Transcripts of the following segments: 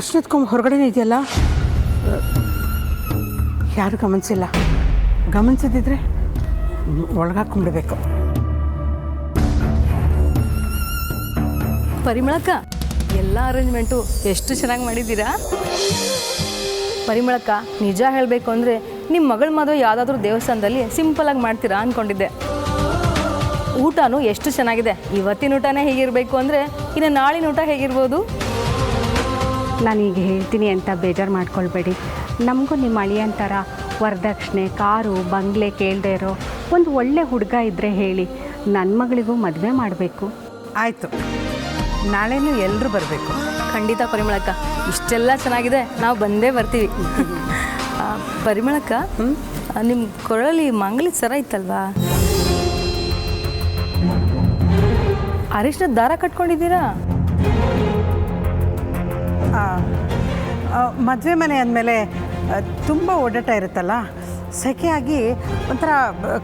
ಅರ್ಶನದ ಹೊರಗಡೆನೇ ಇದೆಯಲ್ಲ, ಯಾರು ಗಮನಿಸಿಲ್ಲ. ಗಮನಿಸಿದ್ರೆ ಒಳಗಾಕೊಂಡ್ಬಿಡ್ಬೇಕು. ಪರಿಮಳಕ್ಕ ಎಲ್ಲ ಅರೇಂಜ್ಮೆಂಟು ಎಷ್ಟು ಚೆನ್ನಾಗಿ ಮಾಡಿದ್ದೀರಾ. ಪರಿಮಳಕ್ಕ ನಿಜ ಹೇಳಬೇಕು ಅಂದರೆ ನಿಮ್ಮ ಮಗಳ ಮದುವೆ ಯಾವುದಾದ್ರೂ ದೇವಸ್ಥಾನದಲ್ಲಿ ಸಿಂಪಲಾಗಿ ಮಾಡ್ತೀರಾ ಅಂದ್ಕೊಂಡಿದ್ದೆ. ಊಟನೂ ಎಷ್ಟು ಚೆನ್ನಾಗಿದೆ. ಇವತ್ತಿನ ಊಟನೇ ಹೇಗಿರಬೇಕು ಅಂದರೆ ಇನ್ನು ನಾಳಿನ ಊಟ ಹೇಗಿರ್ಬೋದು? ನಾನೀಗ ಹೇಳ್ತೀನಿ ಅಂತ ಬೇಜಾರು ಮಾಡ್ಕೊಳ್ಬೇಡಿ. ನಮಗೂ ನಿಮ್ಮ ಅಳಿಯಂತರ ವರದಕ್ಷಿಣೆ, ಕಾರು, ಬಂಗ್ಲೆ ಕೇಳದೇ ಇರೋ ಒಂದು ಒಳ್ಳೆ ಹುಡುಗ ಇದ್ದರೆ ಹೇಳಿ. ನನ್ನ ಮಗಳಿಗೂ ಮದುವೆ ಮಾಡಬೇಕು. ಆಯಿತು, ನಾಳೆನೂ ಎಲ್ಲರೂ ಬರಬೇಕು. ಖಂಡಿತ ಪರಿಮಳಕ್ಕ, ಇಷ್ಟೆಲ್ಲ ಚೆನ್ನಾಗಿದೆ, ನಾವು ಬಂದೇ ಬರ್ತೀವಿ. ಪರಿಮಳಕ್ಕ, ನಿಮ್ಮ ಕೊರಳಲ್ಲಿ ಮಂಗಲದ ಸರ ಇತ್ತಲ್ವಾ? ಅರಿಶಿನದ ದಾರ ಕಟ್ಕೊಂಡಿದ್ದೀರಾ? ಮದುವೆ ಮನೆ ಅಂದಮೇಲೆ ತುಂಬ ಓಡಾಟ ಇರುತ್ತಲ್ಲ, ಸೆಕೆಯಾಗಿ ಒಂಥರ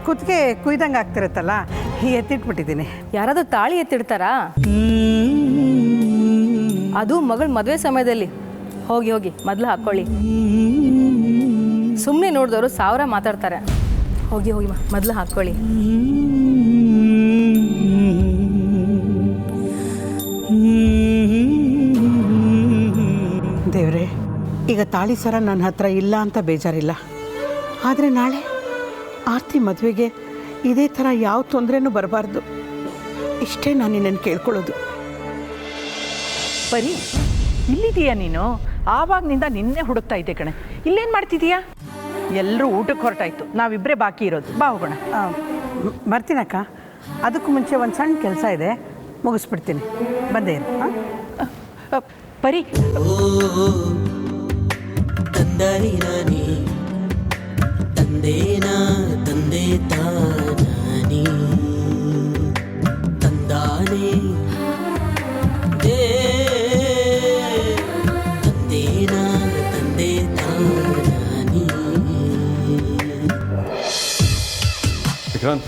ಕುತ್ತಿಗೆ ಕುಯ್ದಂಗೆ ಆಗ್ತಿರುತ್ತಲ್ಲ, ಎತ್ತಿಟ್ಬಿಟ್ಟಿದ್ದೀನಿ. ಯಾರಾದ್ರೂ ತಾಳಿ ಎತ್ತಿಡ್ತಾರಾ? ಅದು ಮಗಳ ಮದುವೆ ಸಮಯದಲ್ಲಿ. ಹೋಗಿ ಹೋಗಿ ಮೊದಲು ಹಾಕ್ಕೊಳ್ಳಿ. ಸುಮ್ಮನೆ ನೋಡಿದವರು 1000 ಮಾತಾಡ್ತಾರೆ. ಹೋಗಿ ಹೋಗಿ ಮೊದಲು ಹಾಕ್ಕೊಳ್ಳಿ. ದೇವ್ರೆ, ಈಗ ತಾಳಿ ಸರ ನನ್ನ ಹತ್ರ ಇಲ್ಲ ಅಂತ ಬೇಜಾರಿಲ್ಲ. ಆದರೆ ನಾಳೆ ಆರ್ತಿ ಮದುವೆಗೆ ಇದೇ ಥರ ಯಾವ ತೊಂದರೆನೂ ಬರಬಾರ್ದು. ಇಷ್ಟೇ ನಾನು ನಿನ್ನನ್ನು ಕೇಳ್ಕೊಳ್ಳೋದು. ಬರೀ ಇಲ್ಲಿದೀಯಾ ನೀನು? ಆವಾಗನಿಂದ ನಿನ್ನೆ ಹುಡುಕ್ತಾ ಇದ್ದೆ ಕಣೆ. ಇಲ್ಲೇನು ಮಾಡ್ತಿದ್ದೀಯಾ? ಎಲ್ಲರೂ ಊಟಕ್ಕೆ ಹೊರಟಾಯ್ತು, ನಾವಿಬ್ಬರೇ ಬಾಕಿ ಇರೋದು. ಬಾ ಹೋಗೋಣ. ಬರ್ತೀನಕ್ಕ. ಅದಕ್ಕೂ ಮುಂಚೆ ಒಂದು ಸಣ್ಣ ಕೆಲಸ ಇದೆ, ಮುಗಿಸ್ಬಿಡ್ತೀನಿ. ಬಂದೇ ಇರು. ಬರೀ ತಂದಾರಿ ನಾನಿ ತಂದೇನಾ ತಂದೆ ತಾನಾನಿ ತಂದಾನೆ ತಂದೇನಾ ತಂದೆ ತಾನಾನಿ. ವಿಕ್ರಾಂತ್,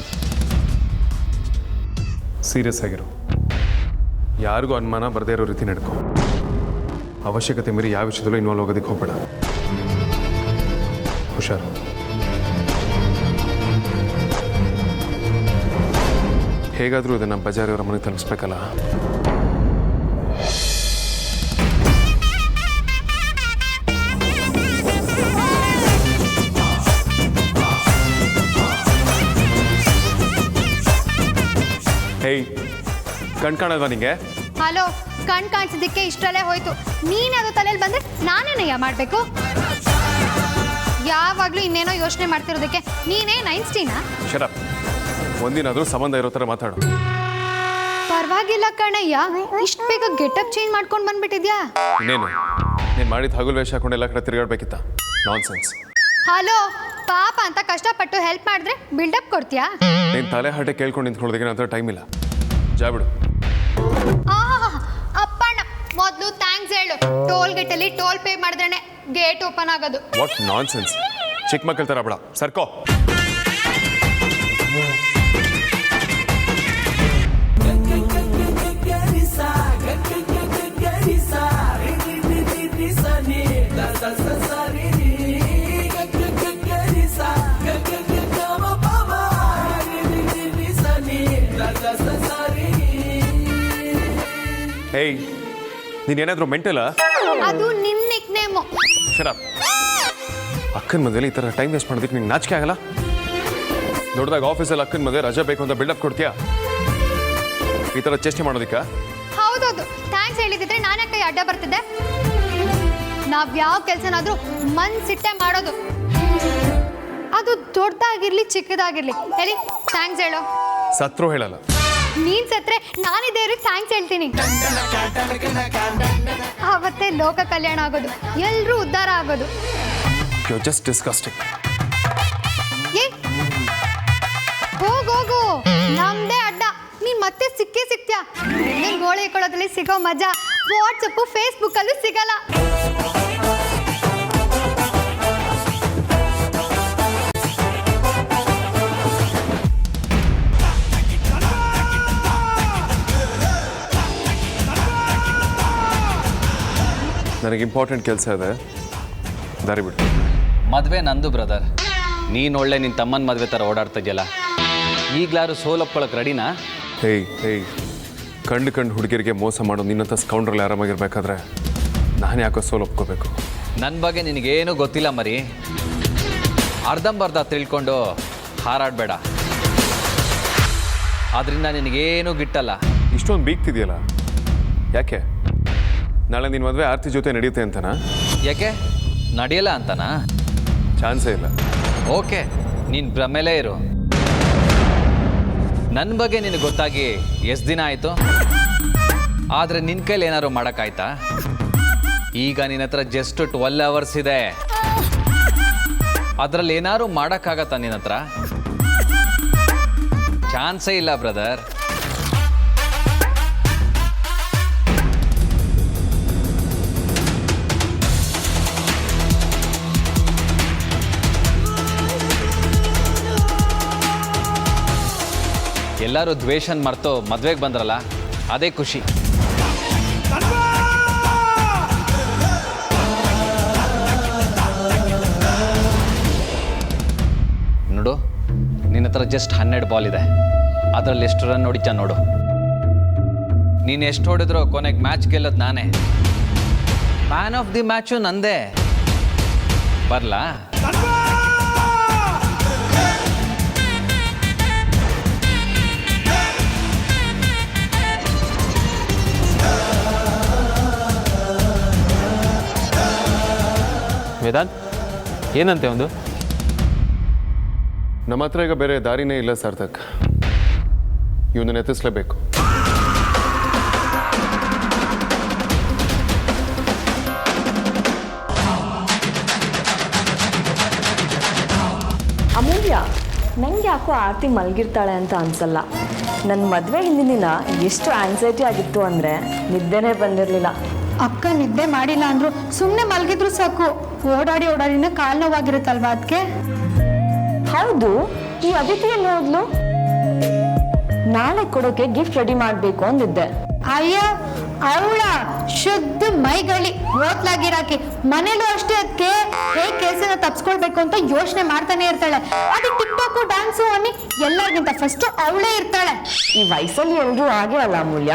ಸೀರಿಯಸ್ ಆಗಿರು. ಯಾರಿಗೂ ಅನುಮಾನ ಬರದೇ ಇರೋ ರೀತಿ ನಡ್ಕೊ. ಅವಶ್ಯಕತೆ ಮೀರಿ ಯಾವ ವಿಷಯದಲ್ಲೂ ಇನ್ವಾಲ್ವ್ ಆಗೋದಕ್ಕೆ ಹೋಗ್ಬೇಡ. ಹುಷಾರು. ಹೇಗಾದರೂ ಇದನ್ನು ಬಜಾರಿಯವರ ಮನೆಗೆ ತಲುಪಿಸ್ಬೇಕಲ್ಲ. ಹೇಯ್, ಕಣ್ಕಾಣಲ್ವಾ ನಿಂಗೆ? ಹಲೋ, ಕಣ್ ಕಾಣಿಸಿದ್ದಕ್ಕೆ ಇಷ್ಟರಲ್ಲೇ ಹೋಯ್ತು. ನೀನದು ತಲೆಯಲ್ಲಿ ಬಂದ್ರೆ ನಾನೇನಯ್ಯ ಮಾಡಬೇಕು? ಯಾವಾಗಲೂ ಇನ್ನೇನೋ ಯೋಚನೆ ಮಾಡ್ತಿರೋದಕ್ಕೆ ನೀನೇನು ಐನ್ಸ್ಟೀನಾ? ಶರಪ್, ಒಂದಿನಾದ್ರೂ ಸಂಬಂಧ ಇರೋ ಥರ ಮಾತಾಡು. ಪರವಾಗಿಲ್ಲ ಕಣಯ್ಯ, ಇಷ್ಟು ಬೇಗ ಗೆಟಪ್ ಚೇಂಜ್ ಮಾಡ್ಕೊಂಡು ಬಂದ್ಬಿಟ್ಟಿದ್ಯಾ? ಇನ್ನೇನು, ನೀನು ಮಾಡಿದ ಹಗಲು ವೇಷ ಹಾಕೊಂಡು ಎಲ್ಲ ಕಡೆ ತಿರುಗಾಡ್ಬೇಕಿತ್ತ? ನಾನ್ಸೆನ್ಸ್. ಹಲೋ, ಪಾಪ ಅಂತ ಕಷ್ಟಪಟ್ಟು ಹೆಲ್ಪ್ ಮಾಡಿದ್ರೆ ಬಿಲ್ಡಪ್ ಕೊಡ್ತೀಯಾ? ನೀನು ತಲೆ ಹರಟೆ ಕೇಳ್ಕೊಂಡು ನಿಂತ್ಕೊಳ್ಳೋದಕ್ಕೆ ನನ್ನ ಹತ್ರ ಟೈಮ್ ಇಲ್ಲ. ಜಾಬಿಡು. ಅಪ್ಪಣ್ಣ, ಮೊದಲು ಥ್ಯಾಂಕ್ಸ್ ಹೇಳು. ಟೋಲ್ ಗೇಟಲ್ಲಿ ಟೋಲ್ ಪೇ ಮಾಡಿದ್ರೇನೆ ಗೇಟ್ ಓಪನ್ ಆಗೋದು. What nonsense. ಚಿಕ್ಕ ಮಕ್ಕಳ ಥರ ಬೇಡ, ಸರ್ಕೋ. ಹೇಯ್, ನೀನೇನಾದರೂ ಮೆಂಟಲ್ಲ? ಅದು ನಿನ್ನ ನಿಕ್ನೇಮು. ಶರಪ್. ಅಕ್ಕನ ಮದುವೆಲಿ ಈ ಥರ ಟೈಮ್ ವೇಸ್ಟ್ ಮಾಡೋದಕ್ಕೆ ನಿಂಗೆ ನಾಚಿಕೆ ಆಗಲ್ಲ? ದೊಡ್ಡದಾಗ ಆಫೀಸಲ್ಲಿ ಅಕ್ಕನ ಮದುವೆ ರಜೆ ಬೇಕು ಅಂತ ಬಿಲ್ಡಪ್ ಕೊಡ್ತೀಯಾ? ಈ ಥರ ಚೇಷ್ಟೆ ಮಾಡೋದಕ್ಕೆ? ಹೌದೌದು, ಥ್ಯಾಂಕ್ಸ್ ಹೇಳಿದ್ರೆ ನಾನು ಯಾಕೆ ಅಡ್ಡ ಬರ್ತಿದ್ದೆ? ನಾವ್ ಯಾವ ಕೆಲಸನಾದ್ರೂ ಮನ್ಸಿಟ್ಟೆ ಮಾಡೋದು. ಅದು ದೊಡ್ಡದಾಗಿರ್ಲಿ ಚಿಕ್ಕದಾಗಿರ್ಲಿ, ಹೇಳಿ ಥ್ಯಾಂಕ್ಸ್ ಹೇಳೋ. ಸತ್ರು ಹೇಳಲ್ಲ. ನೀನ್ ಸತ್ರೆ ನಾನಿದೇ ಥ್ಯಾಂಕ್ಸ್ ಹೇಳ್ತೀನಿ. ಅವತ್ತೇ ಲೋಕ ಕಲ್ಯಾಣ ಆಗೋದು, ಎಲ್ರೂ ಉದ್ಧಾರ ಆಗೋದು. You are just disgusting. ಹೋಗು, ನಮ್ದೇ ಅಡ್ಡ. ನೀನ್ ಮತ್ತೆ ಸಿಕ್ಕೇ ಸಿಗ್ತ್ಯಾ? ನಿನ್ ಗೋಳಿ ಇಕ್ಕೊಳ್ಳೋದ್ರಲ್ಲಿ ಸಿಗೋ ಮಜಾ ವಾಟ್ಸಪ್ ಫೇಸ್ಬುಕ್ ಅಲ್ಲೂ ಸಿಗಲ್ಲ. ನನಗೆ ಇಂಪಾರ್ಟೆಂಟ್ ಕೆಲಸ ಇದೆ, ದಾರಿ ಬಿಡು. ಮದುವೆ ನಂದು ಬ್ರದರ್. ನೀನು ಒಳ್ಳೆ ನಿನ್ನ ತಮ್ಮನ ಮದುವೆ ಥರ ಓಡಾಡ್ತಾ ಇದೆಯಲ್ಲ, ಈಗಲಾರು ಸೋಲೊಪ್ಕೊಳಕ್ಕೆ ರೆಡಿನಾ? ಹೇಯ್ ಕಂಡು ಹುಡುಗಿರಿಗೆ ಮೋಸ ಮಾಡೋ ನಿನ್ನಂಥ ಸ್ಕೌಂಡ್ರಲ್ಲಿ ಆರಾಮಾಗಿರ್ಬೇಕಾದ್ರೆ ನಾನು ಯಾಕೋ ಸೋಲು ಒಪ್ಕೋಬೇಕು? ನನ್ನ ಬಗ್ಗೆ ನಿನಗೇನೂ ಗೊತ್ತಿಲ್ಲ ಮರಿ. ಅರ್ಧಂಬರ್ಧ ತಿಳ್ಕೊಂಡು ಹಾರಾಡಬೇಡ, ಅದರಿಂದ ನಿನಗೇನೂ ಗಿಟ್ಟಲ್ಲ. ಇಷ್ಟೊಂದು ಬೀಗ್ತಿದೆಯಲ್ಲ ಯಾಕೆ? ನಾಳೆ ನಿನ್ನ ಮದುವೆ ಆರ್ತಿ ಜೊತೆ ನಡೆಯುತ್ತೆ ಅಂತನಾ? ಯಾಕೆ ನಡೆಯಲ್ಲ ಅಂತನಾ? ಚಾನ್ಸೇ ಇಲ್ಲ. ಓಕೆ, ನೀನು ಭ್ರಮೆಲೇ ಇರು. ನನ್ನ ಬಗ್ಗೆ ನಿನಗೆ ಗೊತ್ತಾಗಿ ಎಷ್ಟು ದಿನ ಆಯಿತು? ಆದರೆ ನಿನ್ನ ಕೈಲಿ ಏನಾದ್ರು ಮಾಡೋಕ್ಕಾಯ್ತಾ? ಈಗ ನಿನ್ನ ಹತ್ರ ಜಸ್ಟ್ 12 hours ಇದೆ. ಅದರಲ್ಲಿ ಏನಾದ್ರು ಮಾಡೋಕ್ಕಾಗತ್ತಾ ನಿನ್ನ ಹತ್ರ? ಚಾನ್ಸೇ ಇಲ್ಲ ಬ್ರದರ್. ಎಲ್ಲರೂ ದ್ವೇಷನ್ ಮರೆತು ಮದುವೆಗೆ ಬಂದ್ರಲ್ಲ, ಅದೇ ಖುಷಿ. ನೋಡು, ನಿನ್ನ ಹತ್ರ ಜಸ್ಟ್ 12 ಬಾಲ್ ಇದೆ. ಅದರಲ್ಲಿ ಎಷ್ಟು ರನ್ ಹೊಡಿತ ನೋಡು. ನೀನು ಎಷ್ಟು ಹೊಡೆದ್ರೋ ಕೊನೆಗೆ ಮ್ಯಾಚ್ ಗೆಲ್ಲೋದು ನಾನೇ. ಮ್ಯಾನ್ ಆಫ್ ದಿ ಮ್ಯಾಚು ನಂದೇ. ಬರಲಾ? ವೇದಾಂತ್, ಏನಂತೆ ಒಂದು? ನಮ್ಮ ಹತ್ರ ಈಗ ಬೇರೆ ದಾರಿನೇ ಇಲ್ಲ ಸಾರ್ಥಕ್. ಇವನನ್ನು ಎತ್ತಿಸ್ಲೇಬೇಕು. ಅಮೂಲ್ಯ, ನಂಗೆ ಯಾಕೋ ಆರತಿ ಮಲಗಿರ್ತಾಳೆ ಅಂತ ಅನ್ಸಲ್ಲ. ನನ್ನ ಮದುವೆ ಹಿಂದಿನ ದಿನ ಎಷ್ಟು ಆನ್ಸೈಟಿ ಆಗಿತ್ತು ಅಂದರೆ ನಿದ್ದೆನೇ ಬಂದಿರಲಿಲ್ಲ. ಅಕ್ಕ ನಿದ್ದೆ ಮಾಡಿಲ್ಲ ಅಂದ್ರು ಸುಮ್ಮನೆ ಮಲಗಿದ್ರು ಸಾಕು, ಓಡಾಡಿನ ಕಾಲು ನೋವಾಗಿರುತ್ತಲ್ವಾ ಅದಕ್ಕೆ. ಹೌದು, ಈ ಅದಿತಿ ಎಲ್ಲಿ ಹೋದ್ಲು? ನಾಳೆ ಕೊಡೋಕೆ ಗಿಫ್ಟ್ ರೆಡಿ ಮಾಡಬೇಕು ಅಂದಿದ್ದೆ. ಅಯ್ಯ, ಅವಳ ಶುದ್ಧ ಮೈಗಳಿ ಓತ್ಲಾಗಿರಾಕಿ. ಮನೇಲೂ ಅಷ್ಟೇ ಅದಕ್ಕೆ ಹೇಗೆ ಕೆಲಸನ ತಪ್ಸ್ಕೊಳ್ಬೇಕು ಅಂತ ಯೋಚನೆ ಮಾಡ್ತಾನೆ ಇರ್ತಾಳೆ. ಅದು ಟಿಕ್ಟಾಕು ಡ್ಯಾನ್ಸು ಅನ್ನಿ ಎಲ್ಲರಿಗಿಂತ ಫಸ್ಟ್ ಅವಳೇ ಇರ್ತಾಳೆ. ಈ ವಯಸ್ಸಲ್ಲಿ ಎಲ್ಲರೂ ಹಾಗೆ ಅಲ್ಲ ಅಮೂಲ್ಯ.